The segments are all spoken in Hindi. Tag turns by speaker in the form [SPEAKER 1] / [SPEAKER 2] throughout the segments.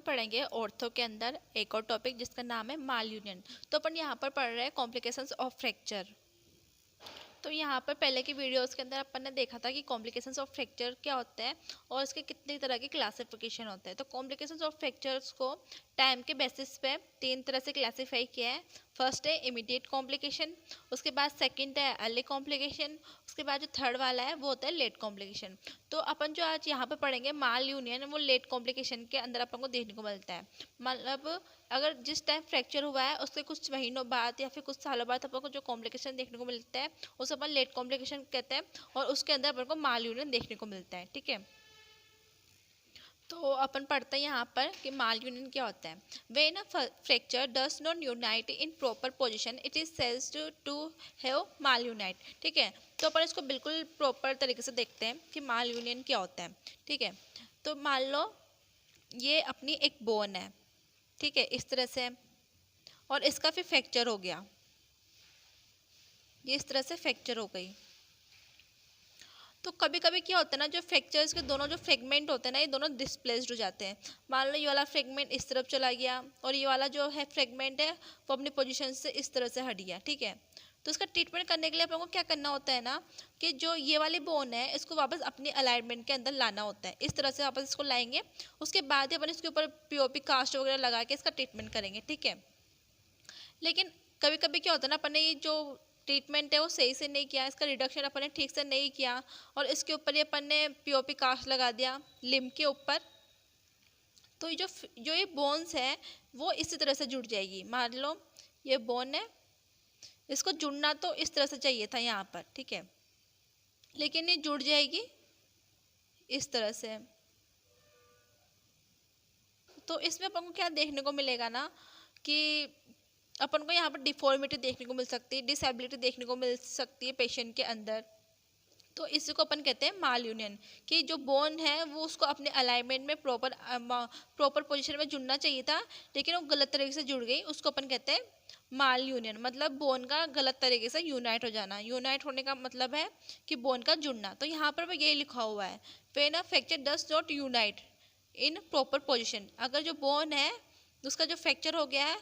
[SPEAKER 1] पढ़ेंगे ऑर्थो के अंदर एक और टॉपिक जिसका नाम है माल यूनियन। तो अपन यहाँ पर पढ़ रहे हैं कॉम्प्लिकेशंस ऑफ फ्रैक्चर। तो यहाँ पर पहले की वीडियोस के अंदर अपन ने देखा था कि कॉम्प्लिकेशंस ऑफ फ्रैक्चर क्या होता है और उसके कितनी तरह के क्लासिफिकेशन होते हैं। तो कॉम्प्लिकेशंस ऑफ फ्रैक्चर्स को टाइम के बेसिस पे तीन तरह से क्लासीफाई किया है। फर्स्ट है इमीडिएट कॉम्प्लिकेशन, उसके बाद सेकंड है अर्ली कॉम्प्लिकेशन, उसके बाद जो थर्ड वाला है वो होता है लेट कॉम्प्लिकेशन। तो अपन जो आज यहाँ पे पढ़ेंगे माल यूनियन, वो लेट कॉम्प्लिकेशन के अंदर अपन को देखने को मिलता है। मतलब अगर जिस टाइम फ्रैक्चर हुआ है उसके कुछ महीनों बाद या फिर कुछ सालों बाद अपन को जो कॉम्प्लिकेशन देखने को मिलता है उसे अपन लेट कॉम्प्लिकेशन कहते हैं और उसके अंदर अपन को माल यूनियन देखने को मिलता है। ठीक है, तो अपन पढ़ते हैं यहाँ पर कि माल यूनियन क्या होता है। When a fracture does not unite in proper position it is said to have mal unite. ठीक है, तो अपन इसको बिल्कुल प्रॉपर तरीके से देखते हैं कि माल यूनियन क्या होता है। ठीक है, तो मान लो ये अपनी एक बोन है, ठीक है, इस तरह से, और इसका फिर फ्रैक्चर हो गया, ये इस तरह से फ्रैक्चर हो गई। तो कभी कभी क्या होता है ना, जो फ्रैक्चर्स के दोनों जो फ्रेगमेंट होते हैं ना, ये दोनों डिस्प्लेस्ड हो जाते हैं। मान लो ये वाला फ्रेगमेंट इस तरफ चला गया और ये वाला जो है फ्रेगमेंट है वो अपनी पोजीशन से इस तरह से हट गया। ठीक है, तो इसका ट्रीटमेंट करने के लिए अपन को क्या करना होता है ना, कि जो ये वाली बोन है इसको वापस अपनी अलाइनमेंट के अंदर लाना होता है। इस तरह से वापस इसको लाएंगे, उसके बाद ही अपन इसके ऊपर पीओपी कास्ट वगैरह लगा के इसका ट्रीटमेंट करेंगे। ठीक है, लेकिन कभी कभी क्या होता है ना, अपन ने ये जो ट्रीटमेंट है वो सही से नहीं किया, इसका रिडक्शन अपन ने ठीक से नहीं किया और इसके ऊपर ये अपन ने पीओपी कास्ट लगा दिया लिम्ब के ऊपर। तो ये जो ये बोन्स है वो इसी तरह से जुड़ जाएगी। मान लो ये बोन है, इसको जुड़ना तो इस तरह से चाहिए था यहाँ पर, ठीक है, लेकिन ये जुड़ जाएगी इस तरह से। तो इसमें अपन को क्या देखने को मिलेगा ना, कि अपन को यहाँ पर डिफॉर्मिटी देखने को मिल सकती है, डिसेबिलिटी देखने को मिल सकती है पेशेंट के अंदर। तो इसी को अपन कहते हैं माल यूनियन, कि जो बोन है वो उसको अपने अलाइनमेंट में प्रॉपर पोजीशन में जुड़ना चाहिए था लेकिन वो गलत तरीके से जुड़ गई, उसको अपन कहते हैं माल यूनियन। मतलब बोन का गलत तरीके से यूनाइट हो जाना। यूनाइट होने का मतलब है कि बोन का जुड़ना। तो यहाँ पर यही लिखा हुआ है, when a fracture does not unite in proper position. अगर जो बोन है उसका जो फ्रैक्चर हो गया है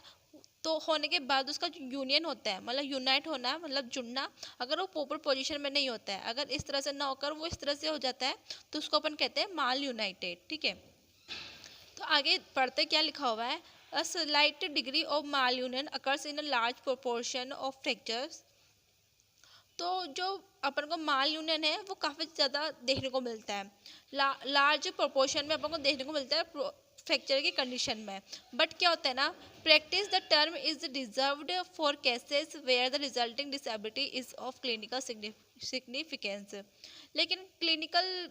[SPEAKER 1] तो होने के बाद उसका जो यूनियन होता है, मतलब यूनाइट होना मतलब जुड़ना, अगर वो प्रॉपर पोजीशन में नहीं होता है, अगर इस तरह से ना होकर वो इस तरह से हो जाता है तो उसको अपन कहते हैं माल यूनाइटेड। ठीक है, तो आगे पढ़ते क्या लिखा हुआ है, a slight degree of mall union occurs in a large proportion of fractures. तो जो अपन को माल यूनियन है वो काफ़ी ज़्यादा देखने को मिलता है, लार्ज प्रोपोर्शन में अपन को देखने को मिलता है फ्रैक्चर की कंडीशन में। बट क्या होता है ना, practice the term is reserved for cases where the resulting disability is of clinical significance. लेकिन क्लिनिकल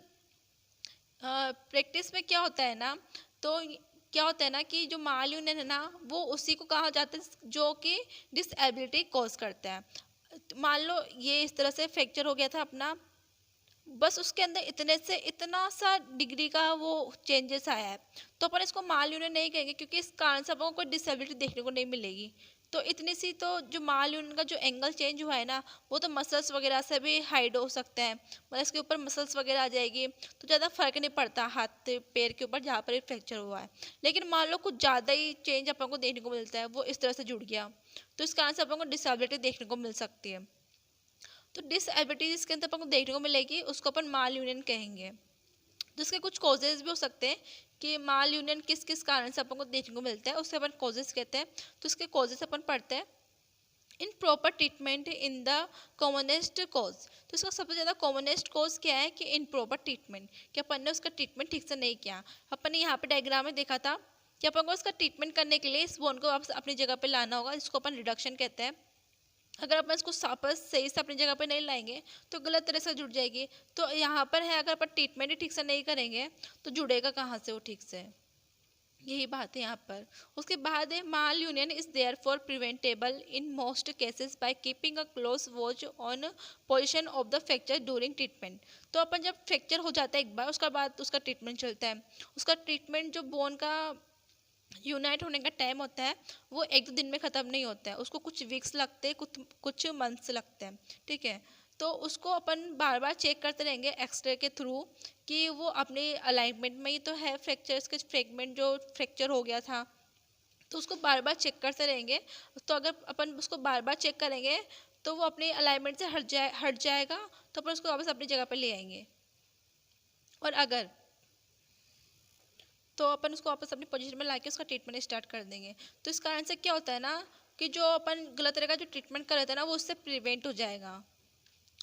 [SPEAKER 1] प्रैक्टिस में क्या होता है ना, तो क्या होता है ना कि जो माल यूनियन है ना वो उसी को कहा जाता है जो कि डिसेबिलिटी कॉज करता है। मान लो ये इस तरह से फ्रैक्चर हो गया था अपना, बस उसके अंदर इतने से इतना सा डिग्री का वो चेंजेस आया है, तो अपन इसको माल यूनियन नहीं कहेंगे क्योंकि इस कारण से अपन को कोई डिसेबिलिटी देखने को नहीं मिलेगी। तो इतनी सी तो जो माल यूनियन का जो एंगल चेंज हुआ है ना वो तो मसल्स वगैरह से भी हाइड हो सकता है, मतलब इसके ऊपर मसल्स वगैरह आ जाएगी तो ज़्यादा फर्क नहीं पड़ता हाथ पैर के ऊपर जहाँ पर ये फ्रैक्चर हुआ है। लेकिन मान लो कुछ ज़्यादा ही चेंज अपन को देखने को मिलता है, वो इस तरह से जुड़ गया, तो इस कारण से अपन को डिसेबिलिटी देखने को मिल सकती है। तो डिसएबिलिटी जिसके अंदर अपन को देखने को मिलेगी उसको अपन माल यूनियन कहेंगे। तो इसके कुछ कॉजेज भी हो सकते हैं कि माल यूनियन किस किस कारण से अपन को देखने को मिलता है, उससे अपन कॉजेज कहते हैं। तो इसके कॉजेज अपन पढ़ते हैं। In proper treatment in the commonest cause. तो इसका सबसे ज़्यादा कॉमनेस्ट कॉज क्या है कि इन प्रॉपर ट्रीटमेंट, कि अपन ने उसका ट्रीटमेंट ठीक से नहीं किया। अपन ने यहाँ पे डायग्राम में देखा था कि अपन को उसका ट्रीटमेंट करने के लिए इस बोन को वापस अपनी जगह पे लाना होगा, इसको अपन रिडक्शन कहते हैं। अगर अपन इसको वापस सही से अपनी जगह पे नहीं लाएंगे तो गलत तरह से जुड़ जाएगी। तो यहाँ पर है, अगर अपन ट्रीटमेंट ही ठीक से नहीं करेंगे तो जुड़ेगा कहाँ से वो ठीक से, यही बात है यहाँ पर। उसके बाद है malunion is therefore preventable in most cases by keeping a close watch on position of the fracture during treatment. तो अपन जब फ्रैक्चर हो जाता है एक बार, उसका बाद उसका ट्रीटमेंट चलता है। उसका ट्रीटमेंट जो बोन का यूनाइट होने का टाइम होता है वो एक दो दिन में ख़त्म नहीं होता है, उसको कुछ वीक्स लगते हैं, कुछ मंथ्स लगते हैं। ठीक है, तो उसको अपन बार बार चेक करते रहेंगे एक्सरे के थ्रू कि वो अपने अलाइनमेंट में ही तो है, फ्रैक्चर्स के फ्रेगमेंट जो फ्रैक्चर हो गया था, तो उसको बार बार चेक करते रहेंगे। तो अगर अपन उसको बार बार चेक करेंगे तो वो अपने अलाइनमेंट से हट जाएगा, तो अपन उसको वापस अपनी जगह पर ले आएंगे। और अगर तो अपन उसको वापस अपनी पोजीशन में लाके उसका ट्रीटमेंट स्टार्ट कर देंगे। तो इस कारण से क्या होता है ना कि जो अपन गलत तरह का जो ट्रीटमेंट कर रहे थे ना वो उससे प्रिवेंट हो जाएगा।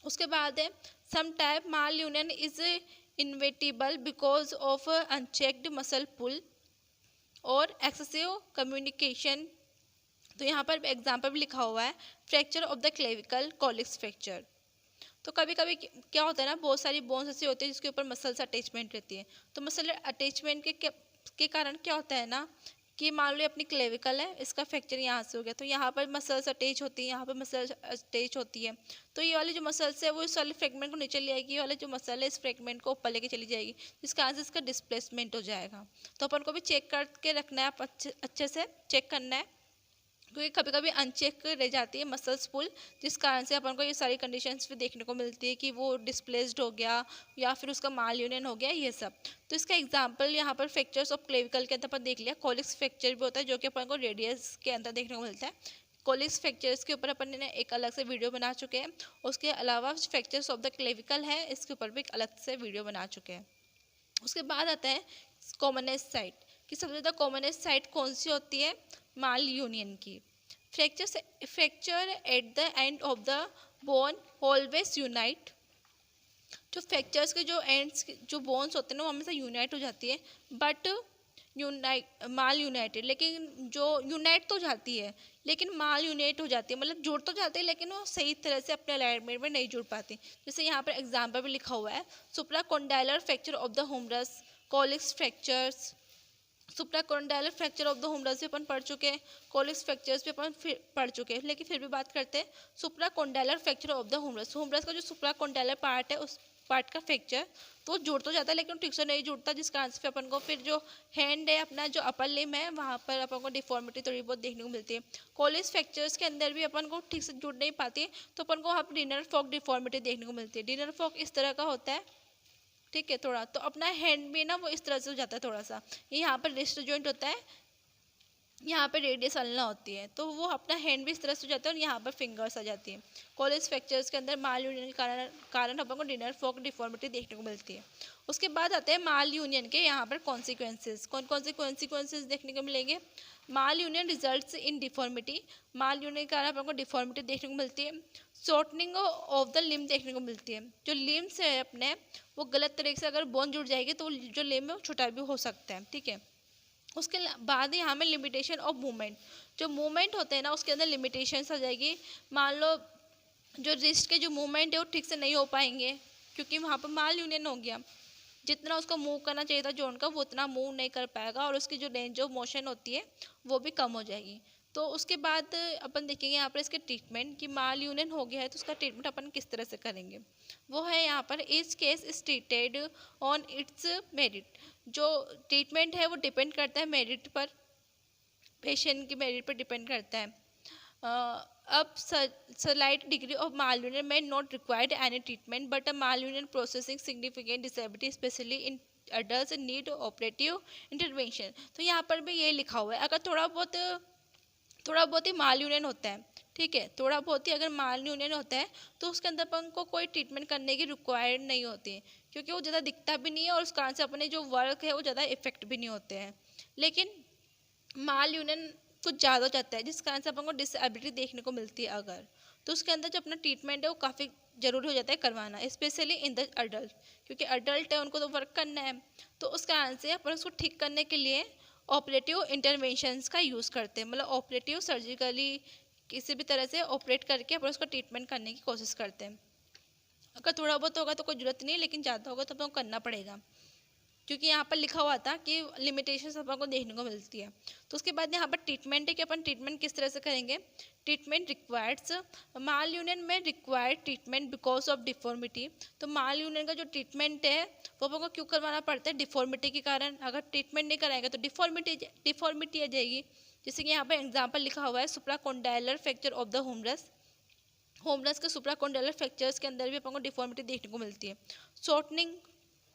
[SPEAKER 1] उसके बाद है some type malunion is inevitable because of unchecked muscle pull और एक्सेसिव कम्युनिकेशन। तो यहाँ पर एग्जाम्पल भी लिखा हुआ है, fracture of the clavicle Colles fracture. तो कभी कभी क्या होता है ना, बहुत सारी बोन्स ऐसी होती है जिसके ऊपर मसल्स अटैचमेंट रहती है। तो मसल अटैचमेंट के कारण क्या होता है ना कि मान लो अपनी क्लेविकल है, इसका फ्रैक्चर यहाँ से हो गया, तो यहाँ पर मसल्स अटैच होती है, यहाँ पर मसल्स अटैच होती है। तो ये वाली जो मसल्स है वो इस वाले फ्रेगमेंट को नीचे ले आएगी, ये वाले जो मसल है इस फ्रेगमेंट को ऊपर लेके चली जाएगी, जिस कारण से इसका डिस्प्लेसमेंट हो जाएगा। तो अपन को भी चेक करके रखना है, अच्छे से चेक करना है, क्योंकि कभी कभी अनचेक रह जाती है मसल्स पुल, जिस कारण से अपन को ये सारी कंडीशंस भी देखने को मिलती है कि वो डिस्प्लेस्ड हो गया या फिर उसका माल यूनियन हो गया, ये सब। तो इसका एग्जांपल यहाँ पर फ्रैक्चर्स ऑफ क्लेविकल के अंदर अपन देख लिया। कॉलिक्स फ्रैक्चर भी होता है जो कि अपन को रेडियस के अंदर देखने को मिलता है। कॉलिक्स फ्रैक्चर्स के ऊपर अपन ने एक अलग से वीडियो बना चुके हैं। उसके अलावा फ्रैक्चर्स ऑफ द क्लेविकल है, इसके ऊपर भी एक अलग से वीडियो बना चुके हैं। उसके बाद आता है कॉमनेस्ट साइट, कि सबसे ज़्यादा कॉमनेस्ट साइट कौन सी होती है, माल यूनियन की। Fracture at the end of the bone always unite. जो फ्रैक्चर्स के जो एंड्स जो बोन्स होते हैं ना वो हमेशा यूनाइट हो जाती है, बट माल यूनाइटेड, लेकिन जो यूनाइट तो जाती है लेकिन माल यूनाइट हो जाती है, मतलब जुड़ तो जाते हैं लेकिन वो सही तरह से अपने अलाइनमेंट में नहीं जुड़ पाती। जैसे यहाँ पर एग्जाम्पल भी लिखा हुआ है, supracondylar fracture of the humerus, Colles fractures. Supracondylar fracture of the humerus भी अपन पढ़ चुके हैं, कॉलिक्स फ्रैक्चर्स भी अपन पढ़ चुके हैं, लेकिन फिर भी बात करते हैं supracondylar fracture of the humerus. Humerus का जो सुप्राकोंडाइलर पार्ट है उस पार्ट का फ्रैक्चर तो जुड़ तो जाता है लेकिन ठीक से नहीं जुड़ता, जिस कारण से अपन को फिर जो हैंड है अपना जो अपर लिम है वहाँ पर अपन को डिफॉर्मिटी थोड़ी बहुत देखने को मिलती है। कॉलिक्स फ्रैक्चर्स के अंदर भी अपन को ठीक से जुड़ नहीं पाती, तो अपन को वहाँ पर डिनर फॉक डिफॉर्मिटी देखने को मिलती है। डिनर फॉक इस तरह का होता है, ठीक है, थोड़ा तो अपना हैंड भी ना वो इस तरह से हो जाता है थोड़ा सा, यहाँ पर रिस्ट जॉइंट होता है, यहाँ पर रेडियस अल्ना होती है, तो वो अपना हैंड भी इस तरह से हो जाता है और यहाँ पर फिंगर्स आ जाती है। कॉलेज फ्रैक्चर्स के अंदर माल यूनियन के कारण अपन को डिनर फॉक डिफॉर्मिटी देखने को मिलती है। उसके बाद आते हैं माल यूनियन के यहाँ पर कॉन्सिक्वेंसेज। कौन कौन से कॉन्सिक्वेंसेज देखने को मिलेंगे, malunion results in deformity, malunion के कारण अपन को डिफॉर्मिटी देखने को मिलती है। शॉर्टनिंग ऑफ द लिम्ब देखने को मिलती है, जो लिम्स है अपने वो गलत तरीके से अगर बोन जुड़ जाएगी तो जो लिम्ब है वो छोटा भी हो सकता है, ठीक है। उसके बाद यहाँ में लिमिटेशन ऑफ मूवमेंट, जो मूवमेंट होते हैं ना उसके अंदर लिमिटेशंस आ जाएगी। मान लो जो रिस्ट के जो मूवमेंट है वो ठीक से नहीं हो पाएंगे क्योंकि वहाँ पर माल यूनियन हो गया, जितना उसको मूव करना चाहिए था जोन का वो उतना मूव नहीं कर पाएगा और उसकी जो रेंज ऑफ मोशन होती है वो भी कम हो जाएगी। तो उसके बाद अपन देखेंगे यहाँ पर इसके ट्रीटमेंट, कि माल यूनियन हो गया है तो उसका ट्रीटमेंट अपन किस तरह से करेंगे। वो है यहाँ पर each case is treated on it's merit. जो ट्रीटमेंट है वो डिपेंड करता है मेरिट पर, पेशेंट की मेरिट पर डिपेंड करता है। अब slight degree of malunion may not require any treatment, but a malunion processing significant disability, especially in adults, need operative intervention। तो यहाँ पर भी ये लिखा हुआ है, अगर थोड़ा बहुत ही माल यूनियन होता है, ठीक है, थोड़ा बहुत ही अगर माल यूनियन होता है तो उसके अंदर अपन को कोई ट्रीटमेंट करने की रिक्वायर्ड नहीं होती है, क्योंकि वो ज़्यादा दिखता भी नहीं है और उस कारण से अपने जो वर्क है वो ज़्यादा इफेक्ट भी नहीं होते हैं। लेकिन माल यूनियन कुछ ज़्यादा हो जाता है जिस कारण से अपन को डिसेबिलिटी देखने को मिलती है अगर, तो उसके अंदर जो अपना ट्रीटमेंट है वो काफ़ी ज़रूरी हो जाता है करवाना, स्पेशली इन द अडल्ट, क्योंकि अडल्ट है उनको तो वर्क करना है। तो उस कारण से अपन उसको ठीक करने के लिए ऑपरेटिव इंटरवेंशंस का यूज़ करते हैं, मतलब ऑपरेटिव सर्जिकली किसी भी तरह से ऑपरेट करके अपन उसका ट्रीटमेंट करने की कोशिश करते हैं। अगर थोड़ा बहुत होगा तो कोई ज़रूरत नहीं, लेकिन ज़्यादा होगा तो अपन को करना पड़ेगा, क्योंकि यहाँ पर लिखा हुआ था कि लिमिटेशंस अपन को देखने को मिलती है। तो उसके बाद यहाँ पर ट्रीटमेंट है कि अपन ट्रीटमेंट किस तरह से करेंगे। ट्रीटमेंट रिक्वायर्ड्स, माल यूनियन में required treatment because of deformity. तो माल यूनियन का जो ट्रीटमेंट है वो अपन को क्यों करवाना पड़ता है, डिफॉर्मिटी के कारण। अगर ट्रीटमेंट नहीं कराएंगे तो डिफॉर्मिटी आ जाएगी। जैसे कि यहाँ पर एग्जाम्पल लिखा हुआ है supracondylar fracture of the humerus. होमलेस के सुप्राकोंडाइलर फ्रैक्चर्स के अंदर भी अपन को डिफॉर्मिटी देखने को मिलती है। शॉर्टनिंग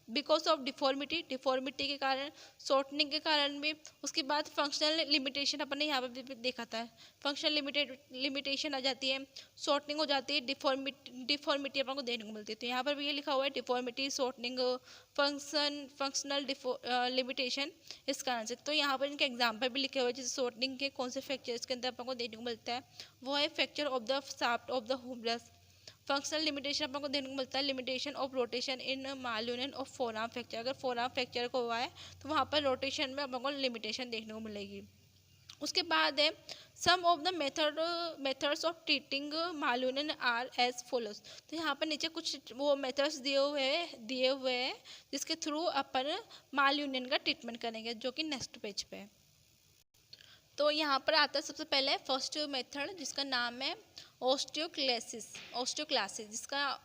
[SPEAKER 1] बिकॉज ऑफ डिफॉर्मिटी के कारण, शॉर्टनिंग के कारण भी। उसके बाद फंक्शनल लिमिटेशन अपन ने यहाँ पर भी देखा था, फंक्शनल लिमिटेशन आ जाती है, शॉर्टनिंग हो जाती है, डिफॉर्मिटी अपन को देखने को मिलती है। तो यहाँ पर भी ये लिखा हुआ है डिफॉर्मिटी, शॉर्टनिंग, फंक्शनल लिमिटेशन इस कारण से। तो यहाँ पर इनके एग्जाम्पल भी लिखे हुए हैं, जैसे शॉर्टनिंग के कौन से फ्रैक्चर्स के अंदर अपन को देखने को मिलता है, वो है fracture of the shaft of the humerus. Functional limitation अपन को देखने को मिलता है, limitation of rotation in malunion of forearm fracture. अगर फोरआर्म फ्रैक्चर को हुआ है तो वहाँ पर रोटेशन में अपन को लिमिटेशन देखने को मिलेगी। उसके बाद है some of the methods of treating malunion are as follows. तो यहाँ पर नीचे कुछ वो मेथड्स दिए हुए हैं जिसके थ्रू अपन मालयूनियन का ट्रीटमेंट करेंगे, जो कि नेक्स्ट पेज पे है। तो यहाँ पर आता है सबसे पहले फर्स्ट मेथड जिसका नाम है ऑस्टियोक्लेसिस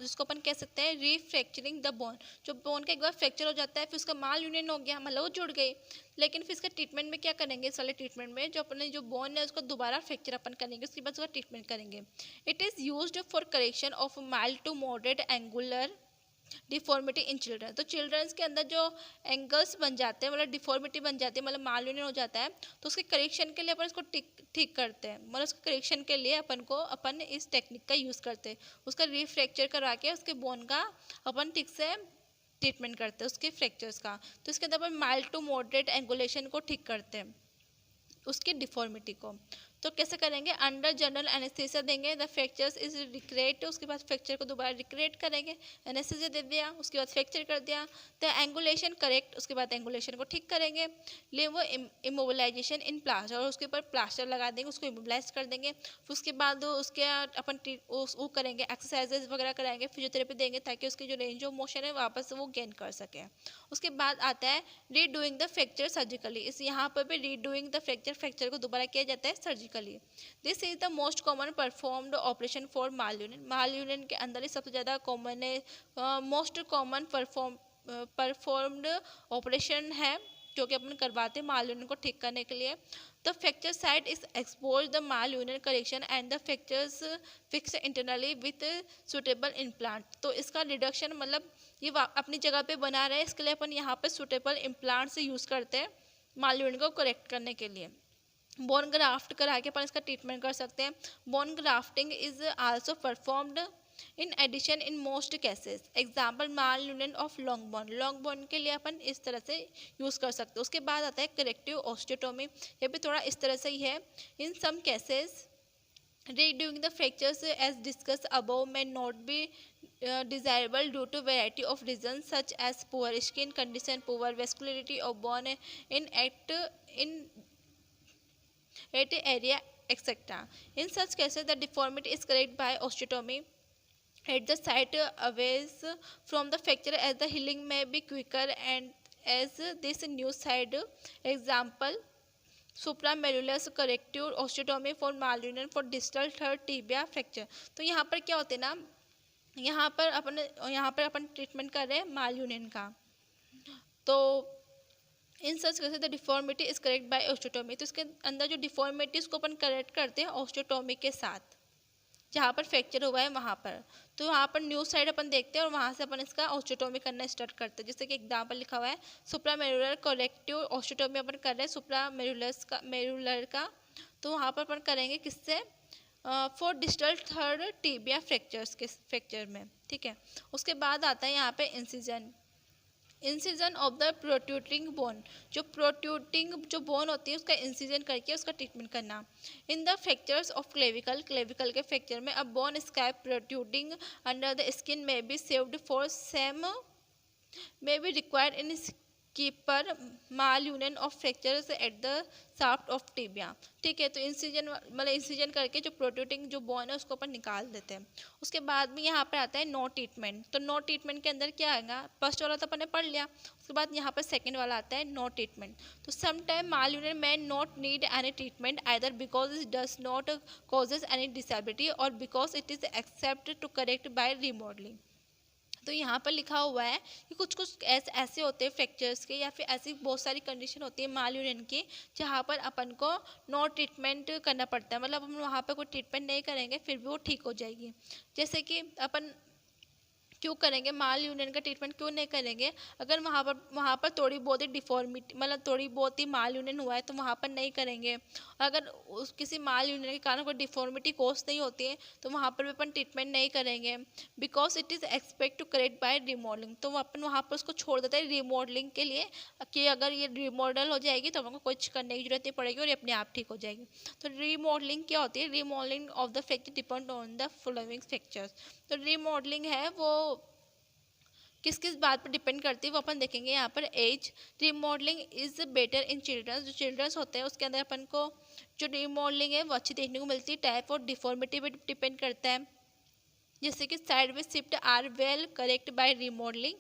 [SPEAKER 1] जिसको अपन कह सकते हैं रीफ्रैक्चरिंग द बोन। जो बोन का एक बार फ्रैक्चर हो जाता है, फिर उसका माल यूनियन हो गया, मतलब वो जुड़ गई, लेकिन फिर इसका ट्रीटमेंट में क्या करेंगे, इस वाले ट्रीटमेंट में जो अपने जो बोन है उसको दोबारा फ्रैक्चर अपन करेंगे, उसके बाद उसका ट्रीटमेंट करेंगे। It is used for correction of mild to moderate angular deformity in children. तो चिल्ड्रंस के अंदर जो एंगल्स बन जाते हैं, मतलब डिफॉर्मिटी बन जाती है, मतलब मालयूनियन हो जाता है, तो उसके करेक्शन के लिए अपन इसको ठीक करते हैं, मतलब उसके करेक्शन के लिए अपन इस टेक्निक का यूज़ करते हैं, उसका रीफ्रैक्चर करवा के उसके बोन का अपन ठीक से ट्रीटमेंट करते हैं, उसके फ्रैक्चर्स का। तो इसके अंदर अपन माइल्ड टू मॉडरेट एंगुलेशन को ठीक करते हैं, उसकी डिफॉर्मिटी को। तो कैसे करेंगे, अंडर जनरल एनेस्थीसिया देंगे, द फ्रैक्चर्स इज रिक्रिएट, उसके बाद फ्रैक्चर को दोबारा रिक्रिएट करेंगे, एनेस्थीसिया दे दिया, उसके बाद फ्रैक्चर कर दिया, द एंगुलेशन करेक्ट, उसके बाद एंगुलेशन को ठीक करेंगे, लिम्बो इमोबिलाइजेशन इन प्लास्टर, और उसके ऊपर प्लास्टर लगा देंगे, उसको इमोबिलाइज कर देंगे। फिर उसके बाद उसके अपन वो करेंगे, एक्सरसाइजेज वगैरह कराएंगे, फिजियोथेरेपी देंगे ताकि उसकी जो रेंज ऑफ मोशन है वापस वो गेन कर सके। उसके बाद आता है रीडूइंग द फ्रैक्चर सर्जिकली, इस यहाँ पर भी रीडूइंग द फ्रैक्चर को दोबारा किया जाता है surgically. This is the most common performed operation for malunion के अंदर ही सबसे ज़्यादा कॉमन है, मोस्ट कॉमन परफॉर्म्ड ऑपरेशन है जो कि अपन करवाते हैं मालयूनियन को ठीक करने के लिए। The fracture site is exposed the malunion correction and the fractures fix internally with suitable implant. तो इसका रिडक्शन मतलब ये अपनी जगह पे बना रहे, इसके लिए अपन यहाँ पे सुटेबल इम्प्लांट से यूज़ करते हैं मालयूनियन को करेक्ट करने के लिए। बोन ग्राफ्ट करा के अपन इसका ट्रीटमेंट कर सकते हैं। Bone grafting is also performed in addition in most cases, example malunion of long bone के लिए अपन इस तरह से यूज़ कर सकते हैं। उसके बाद आता है करेक्टिव ऑस्टियोटोमी, ये भी थोड़ा इस तरह से ही है। In some cases redoing the fractures as discussed above may not be desirable due to variety of reasons such as poor skin condition, poor vascularity of bone in at area, etc. In such cases, the deformity is corrected by osteotomy at the site away from the fracture as the healing may be quicker and as this new side. Example, supramedullary corrective osteotomy for malunion for distal third tibia fracture. तो यहाँ पर क्या होते हैं ना, यहाँ पर अपन ट्रीटमेंट कर रहे हैं मालयूनियन का। तो in such cases the deformity is correct by osteotomy, तो इसके अंदर जो डिफॉर्मिटी उसको अपन करेक्ट करते हैं ऑस्टियोटोमी के साथ, जहाँ पर फ्रैक्चर हुआ है वहाँ पर। तो वहाँ पर न्यू साइड अपन देखते हैं और वहाँ से अपन इसका ऑस्टियोटोमी करना स्टार्ट करते हैं। जैसे कि एग्जाम्पल लिखा हुआ है सुप्रामेडुलर करेक्टिव ऑस्टियोटोमी अपन कर रहे हैं सुप्रामेडुलर का, तो वहाँ पर अपन करेंगे किससे, for distal third tibia fracture में, ठीक है। उसके बाद आता है यहाँ पे incision of the protruding bone, जो बोन होती है उसका इंसिजन करके उसका ट्रीटमेंट करना। In the fractures of clavicle के फ्रैक्चर में अब bone scab protruding under the skin में be saved for same may be required in keeper malunion of fractures at the shaft of tibia, ठीक है। तो इंसिजन करके जो प्रोट्रूडिंग जो बोन है उसको अपन निकाल देते हैं। उसके बाद में यहाँ पर आता है नो ट्रीटमेंट। तो नो ट्रीटमेंट के अंदर क्या आएगा, फर्स्ट वाला तो अपन ने पढ़ लिया, उसके बाद यहाँ पर सेकंड वाला आता है नो ट्रीटमेंट। तो sometime मालयूनियन may not need any treatment either because it does not causes any disability or because it is accepted to correct by remodeling। तो यहाँ पर लिखा हुआ है कि कुछ कुछ ऐसे होते हैं फ्रैक्चर्स के या फिर ऐसी बहुत सारी कंडीशन होती है माल यूनियन की, जहाँ पर अपन को नो ट्रीटमेंट करना पड़ता है, मतलब हम वहाँ पर कोई ट्रीटमेंट नहीं करेंगे फिर भी वो ठीक हो जाएगी। जैसे कि अपन क्यों करेंगे माल यूनियन का ट्रीटमेंट क्यों नहीं करेंगे, अगर वहाँ पर थोड़ी बहुत ही डिफॉर्मिटी मतलब थोड़ी बहुत ही माल यूनियन हुआ है तो वहाँ पर नहीं करेंगे। अगर उस किसी माल यूनियन के कारण कोई डिफॉर्मिटी कॉज नहीं होती है तो वहाँ पर भी अपन ट्रीटमेंट नहीं करेंगे, because it is expect to correct by remodelling. तो अपन वहाँ पर उसको छोड़ देते हैं रिमॉडलिंग के लिए, कि अगर ये रिमॉडल हो जाएगी तो हमको कुछ करने की जरूरत नहीं पड़ेगी और ये अपने आप ठीक हो जाएगी। तो रिमॉडलिंग क्या होती है, remodelling of the fracture depend on the following fractures. तो रिमॉडलिंग है वो किस किस बात पर डिपेंड करती है वो अपन देखेंगे यहाँ पर। Age, remodelling is better in childrens, जो चिल्ड्रंस होते हैं उसके अंदर अपन को जो रिमॉडलिंग है वो अच्छी देखने को मिलती है। टाइप और डिफॉर्मिटी पर डिपेंड करता है, जैसे कि side way shift are well correct by remodelling,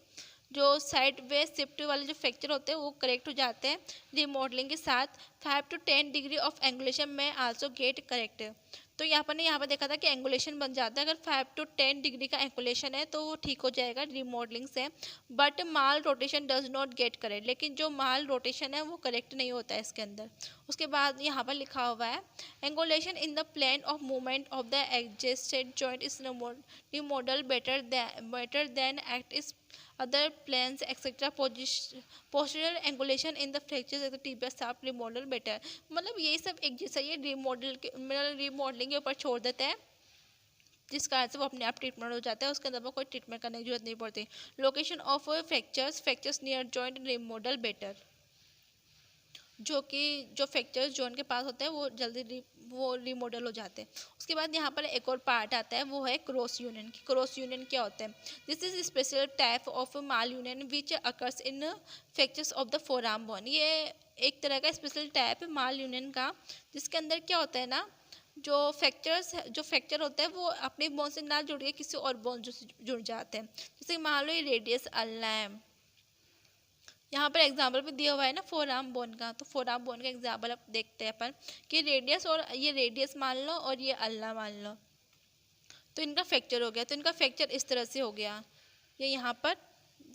[SPEAKER 1] जो साइड वे शिफ्ट वाले जो फ्रैक्चर होते हैं वो करेक्ट हो जाते हैं रिमॉडलिंग के साथ। 5 to 10 डिग्री ऑफ एंगुलेशन में आल्सो गेट करेक्ट। तो यहाँ पर देखा था कि एंगुलेशन बन जाता है, अगर 5 to 10 डिग्री का एंगुलेशन है तो वो ठीक हो जाएगा रिमॉडलिंग से। But mall rotation does not gate correct, लेकिन जो माल रोटेशन है वो करेक्ट नहीं होता है इसके अंदर। उसके बाद यहाँ पर लिखा हुआ है angulation in the plane of movement of the adjacent joint is remodel better than act is other planes etc. Postural angulation in the fractures of the tibia shaft remodel better। मतलब ये सब एक जैसा ये रिमॉडलिंग के ऊपर छोड़ देते हैं, जिस कारण से वो अपने आप ट्रीटमेंट हो जाता है, उसके अंदर कोई ट्रीटमेंट करने की जरूरत नहीं पड़ती। Location of fractures near joint remodel better, जो कि जो फ्रैक्चर्स जॉइंट के पास होते हैं वो जल्दी वो रिमॉडल हो जाते हैं। उसके बाद यहाँ पर एक और पार्ट आता है, वो है क्रॉस यूनियन की। क्रॉस यूनियन क्या होता है, this is special type of mall union which occurs in fractures of the forearm bone. ये एक तरह का स्पेशल टाइप है माल यूनियन का, जिसके अंदर क्या होता है ना, जो फ्रैक्चर होता है वो अपने बोन से ना जुड़ के किसी और बोन से जुड़ जाते हैं। जैसे मान लो ये रेडियस अल्ना है, यहाँ पर एग्जाम्पल भी दिया हुआ है ना फोर आर्म बोन का, तो फोर आर्म बोन का एग्जाम्पल अब देखते हैं अपन कि रेडियस, और ये रेडियस मान लो और ये अल्ला मान लो, तो इनका फ्रैक्चर हो गया। तो इनका फ्रैक्चर इस तरह से हो गया, ये यहाँ पर,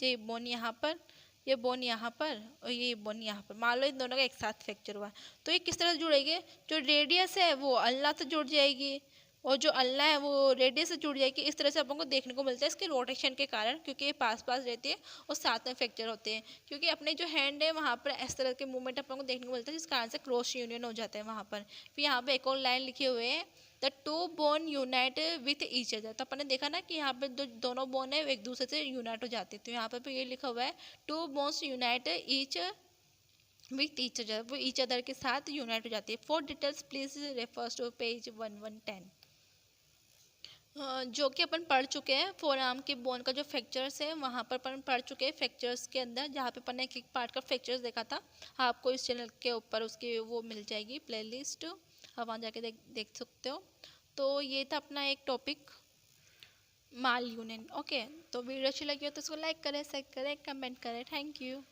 [SPEAKER 1] ये बोन यहाँ पर, ये बोन यहाँ पर और ये बोन यहाँ पर, मान लो इन दोनों का एक साथ फ्रैक्चर हुआ, तो ये किस तरह से जुड़ेगी, जो रेडियस है वो अल्ला से जुड़ जाएगी और जो अल्ला है वो रेडियस से जुड़ जाएगी। इस तरह से अपन को देखने को मिलता है इसके रोटेशन के कारण, क्योंकि ये पास पास रहती है और साथ में फ्रैक्चर होते हैं, क्योंकि अपने जो हैंड है वहाँ पर इस तरह के मूवमेंट अपन को देखने को मिलता है, जिस कारण से क्रॉस यूनियन हो जाता है वहाँ पर। फिर यहाँ पर एक और लाइन लिखे हुए हैं, the two bone unite with each other. तो अपन ने देखा ना कि यहाँ पे दोनों बोन है एक दूसरे से यूनाइट हो जाते हैं, तो यहाँ पर भी ये लिखा हुआ है two bones unite each with each other, वो ईच अदर के साथ यूनाइट हो जाती है। For details please refers to page 1110। जो कि अपन पढ़ चुके हैं फोर आर्म के बोन का जो फ्रैक्चर्स है वहाँ पर अपन पढ़ चुके हैं फ्रैक्चर्स के अंदर, जहाँ पे अपन ने एक पार्ट का फ्रैक्चर्स देखा था। आपको इस चैनल के ऊपर उसकी वो मिल जाएगी प्लेलिस्ट, आप वहाँ जाके देख सकते हो। तो ये था अपना एक टॉपिक माल यूनियन। ओके, तो वीडियो अच्छी लगी हो तो उसको लाइक करें, शेयर करें, कमेंट करें। Thank you.